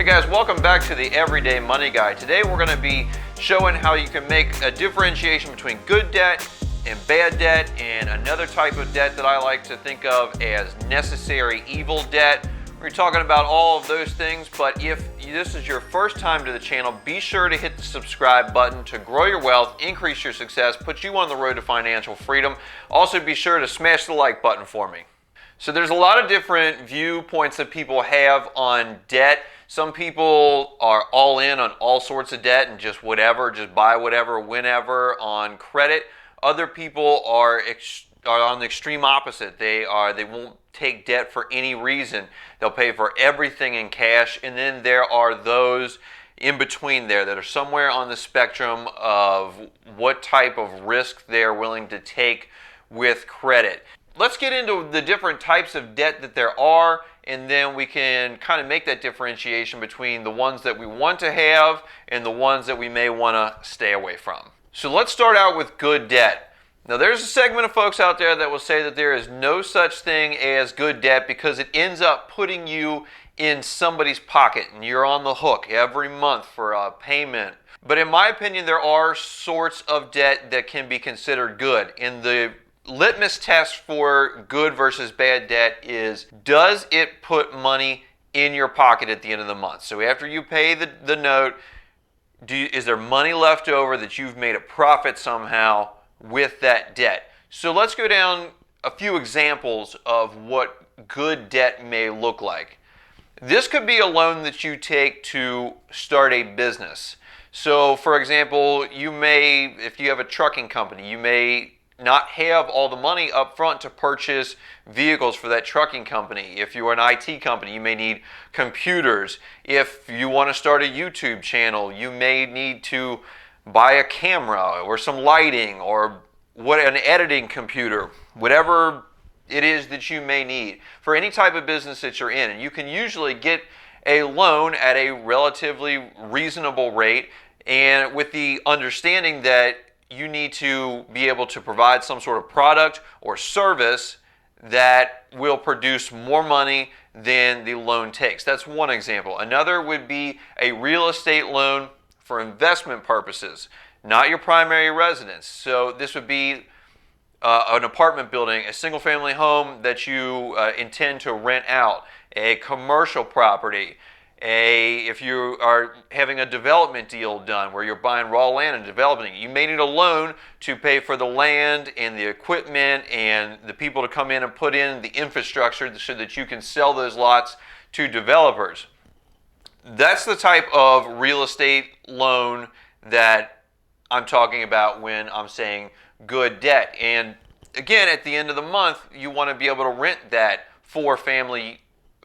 guys, welcome back to the Everyday Money Guide. Today we're going to be showing how you can make a differentiation between good debt and bad debt, and another type of debt that I like to think of as necessary evil debt. We're talking about all of those things, but if this is your first time to the channel, be sure to hit the subscribe button to grow your wealth, increase your success, put you on the road to financial freedom. Also be sure to smash the like button for me. So there's a lot of different viewpoints that people have on debt. Some people are all in on all sorts of debt and just whatever, just buy whatever, whenever on credit. Other people are on the extreme opposite. They won't take debt for any reason. They'll pay for everything in cash. And then there are those in between there that are somewhere on the spectrum of what type of risk they're willing to take with credit. Let's get into the different types of debt that there are, and then we can kind of make that differentiation between the ones that we want to have and the ones that we may want to stay away from. So let's start out with good debt. Now there's a segment of folks out there that will say that there is no such thing as good debt because it ends up putting you in somebody's pocket and you're on the hook every month for a payment. But in my opinion, there are sorts of debt that can be considered good. And the litmus test for good versus bad debt is, does it put money in your pocket at the end of the month? So after you pay the note, is there money left over that you've made a profit somehow with that debt? So let's go down a few examples of what good debt may look like. This could be a loan that you take to start a business. So for example, if you have a trucking company, you may not have all the money up front to purchase vehicles for that trucking company. If you're an IT company, you may need computers. If you want to start a YouTube channel, you may need to buy a camera or some lighting or an editing computer, whatever it is that you may need for any type of business that you're in. And you can usually get a loan at a relatively reasonable rate, and with the understanding that you need to be able to provide some sort of product or service that will produce more money than the loan takes. That's one example. Another would be a real estate loan for investment purposes, not your primary residence. So this would be an apartment building, a single family home that you intend to rent out, a commercial property, if you are having a development deal done where you're buying raw land and developing it, you may need a loan to pay for the land and the equipment and the people to come in and put in the infrastructure so that you can sell those lots to developers. That's the type of real estate loan that I'm talking about when I'm saying good debt. And again, at the end of the month, you want to be able to rent that four-family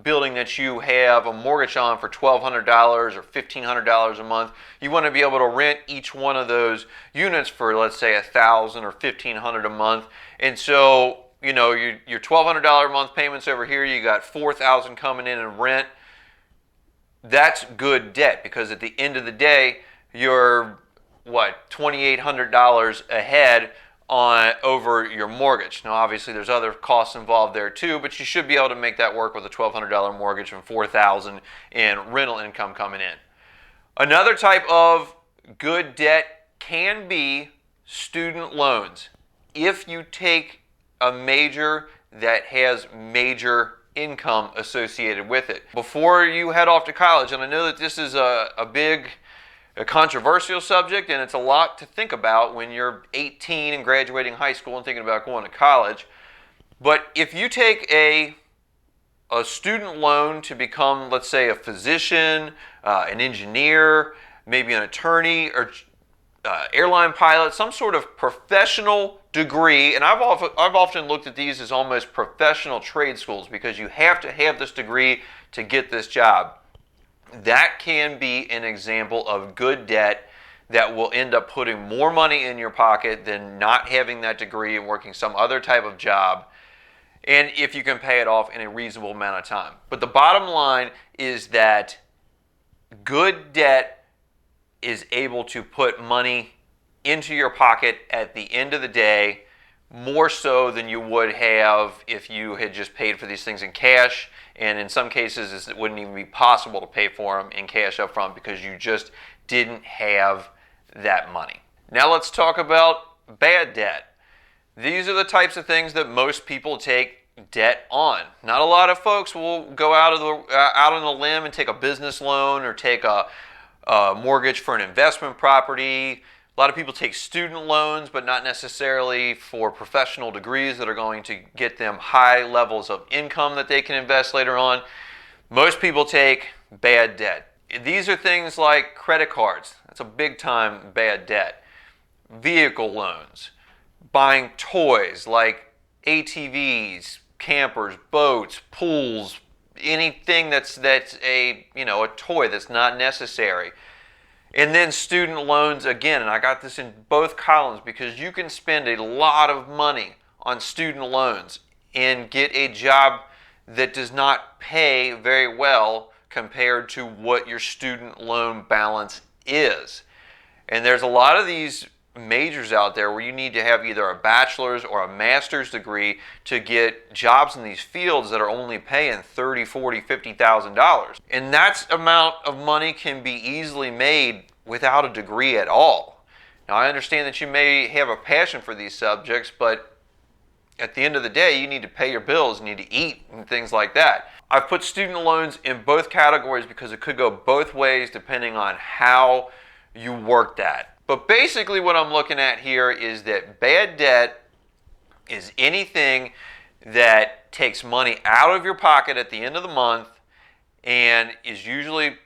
building that you have a mortgage on for $1,200 or $1,500 a month. You want to be able to rent each one of those units for, let's say, $1,000 or $1,500 a month. And so, your $1,200 a month payments over here, you got $4,000 coming in rent. That's good debt because at the end of the day, you're $2,800 ahead over your mortgage. Now obviously there's other costs involved there too, but you should be able to make that work with a $1,200 mortgage and $4,000 in rental income coming in. Another type of good debt can be student loans. If you take a major that has major income associated with it. Before you head off to college, and I know that this is a controversial subject, and it's a lot to think about when you're 18 and graduating high school and thinking about going to college. But if you take a student loan to become, let's say, a physician, an engineer, maybe an attorney, or airline pilot, some sort of professional degree, and I've often looked at these as almost professional trade schools because you have to have this degree to get this job. That can be an example of good debt that will end up putting more money in your pocket than not having that degree and working some other type of job, and if you can pay it off in a reasonable amount of time. But the bottom line is that good debt is able to put money into your pocket at the end of the day more so than you would have if you had just paid for these things in cash. And in some cases, it wouldn't even be possible to pay for them in cash up front because you just didn't have that money. Now let's talk about bad debt. These are the types of things that most people take debt on. Not a lot of folks will go out on a limb and take a business loan or take a mortgage for an investment property. A lot of people take student loans, but not necessarily for professional degrees that are going to get them high levels of income that they can invest later on. Most people take bad debt. These are things like credit cards. That's a big time bad debt. Vehicle loans. Buying toys like ATVs, campers, boats, pools, anything that's a toy that's not necessary. And then student loans again, and I got this in both columns because you can spend a lot of money on student loans and get a job that does not pay very well compared to what your student loan balance is. And there's a lot of these majors out there where you need to have either a bachelor's or a master's degree to get jobs in these fields that are only paying $30,000, $40,000, $50,000. And that amount of money can be easily made without a degree at all. Now I understand that you may have a passion for these subjects, but at the end of the day, you need to pay your bills, you need to eat, and things like that. I've put student loans in both categories because it could go both ways depending on how you work that. But basically what I'm looking at here is that bad debt is anything that takes money out of your pocket at the end of the month and is usually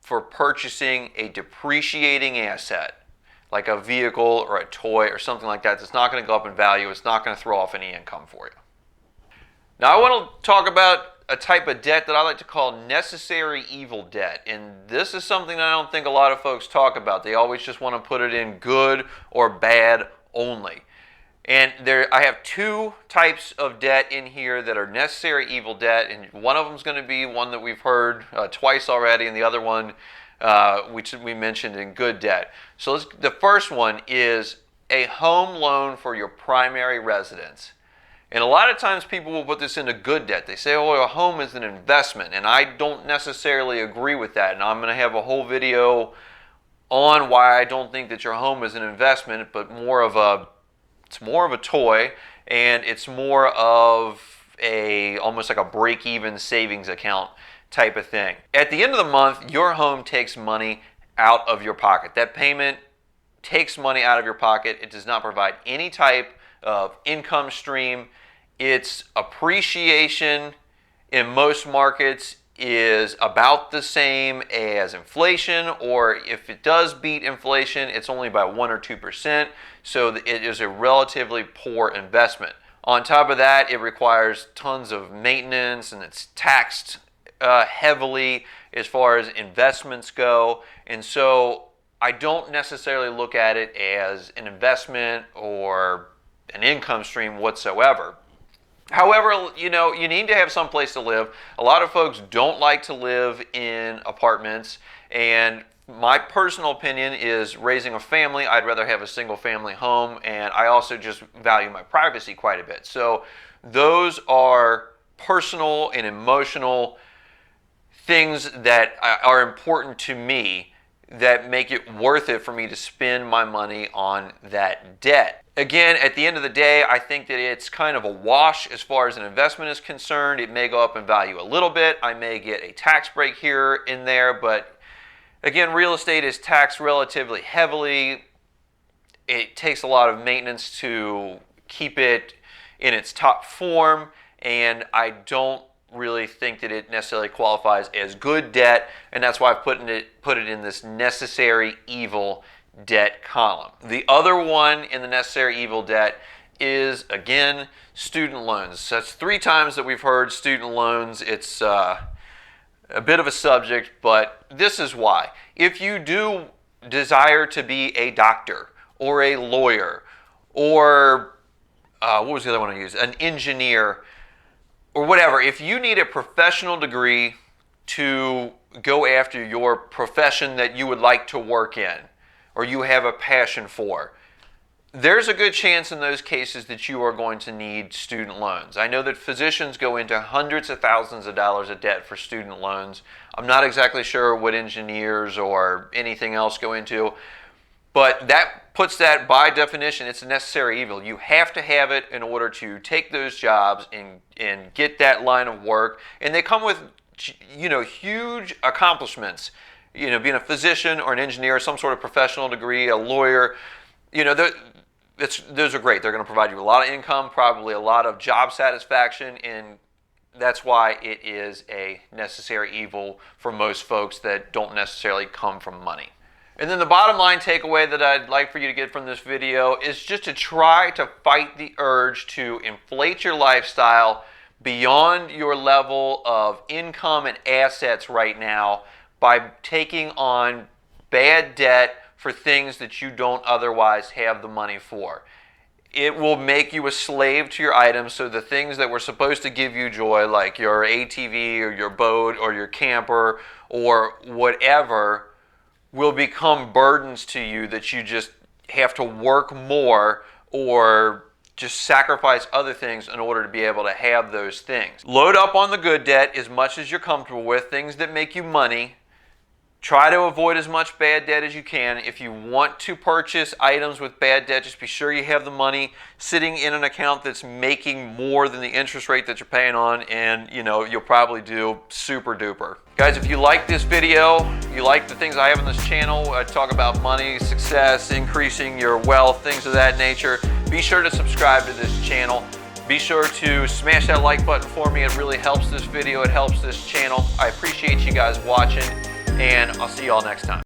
for purchasing a depreciating asset, like a vehicle or a toy or something like that that's not going to go up in value. It's not going to throw off any income for you. Now I want to talk about a type of debt that I like to call necessary evil debt. And this is something that I don't think a lot of folks talk about. They always just want to put it in good or bad only. And I have two types of debt in here that are necessary evil debt. And one of them is going to be one that we've heard twice already, and the other one which we mentioned in good debt. So the first one is a home loan for your primary residence. And a lot of times people will put this into good debt. They say, oh, a home is an investment. And I don't necessarily agree with that. And I'm going to have a whole video on why I don't think that your home is an investment, but it's more of a toy, and it's more of almost like a break-even savings account type of thing. At the end of the month, your home takes money out of your pocket. That payment takes money out of your pocket. It does not provide any type of income stream. Its appreciation in most markets is about the same as inflation, or if it does beat inflation, it's only by 1 or 2%, so it is a relatively poor investment. On top of that, it requires tons of maintenance, and it's taxed heavily as far as investments go, and so I don't necessarily look at it as an investment or an income stream whatsoever. However, you need to have some place to live. A lot of folks don't like to live in apartments, and my personal opinion is raising a family, I'd rather have a single family home, and I also just value my privacy quite a bit. So those are personal and emotional things that are important to me that make it worth it for me to spend my money on that debt. Again, at the end of the day, I think that it's kind of a wash as far as an investment is concerned. It may go up in value a little bit. I may get a tax break here and there, but again, real estate is taxed relatively heavily. It takes a lot of maintenance to keep it in its top form, and I don't really think that it necessarily qualifies as good debt, and that's why I've put it in this necessary evil debt column. The other one in the necessary evil debt is, again, student loans. That's 3 times that we've heard student loans. It's a bit of a subject, but this is why. If you do desire to be a doctor or a lawyer or what was the other one I used? An engineer or whatever, if you need a professional degree to go after your profession that you would like to work in or you have a passion for, there's a good chance in those cases that you are going to need student loans. I know that physicians go into hundreds of thousands of dollars of debt for student loans. I'm not exactly sure what engineers or anything else go into, but that puts that, by definition, it's a necessary evil. You have to have it in order to take those jobs and get that line of work. And they come with, huge accomplishments. Being a physician or an engineer, some sort of professional degree, a lawyer, those are great. They're going to provide you a lot of income, probably a lot of job satisfaction, and that's why it is a necessary evil for most folks that don't necessarily come from money. And then the bottom line takeaway that I'd like for you to get from this video is just to try to fight the urge to inflate your lifestyle beyond your level of income and assets right now by taking on bad debt for things that you don't otherwise have the money for. It will make you a slave to your items, so the things that were supposed to give you joy, like your ATV or your boat or your camper or whatever, will become burdens to you that you just have to work more or just sacrifice other things in order to be able to have those things. Load up on the good debt as much as you're comfortable with, things that make you money. Try to avoid as much bad debt as you can. If you want to purchase items with bad debt, just be sure you have the money sitting in an account that's making more than the interest rate that you're paying on, and you'll probably do super duper. Guys, if you like this video, you like the things I have on this channel, I talk about money, success, increasing your wealth, things of that nature, be sure to subscribe to this channel. Be sure to smash that like button for me. It really helps this video. It helps this channel. I appreciate you guys watching, and I'll see you all next time.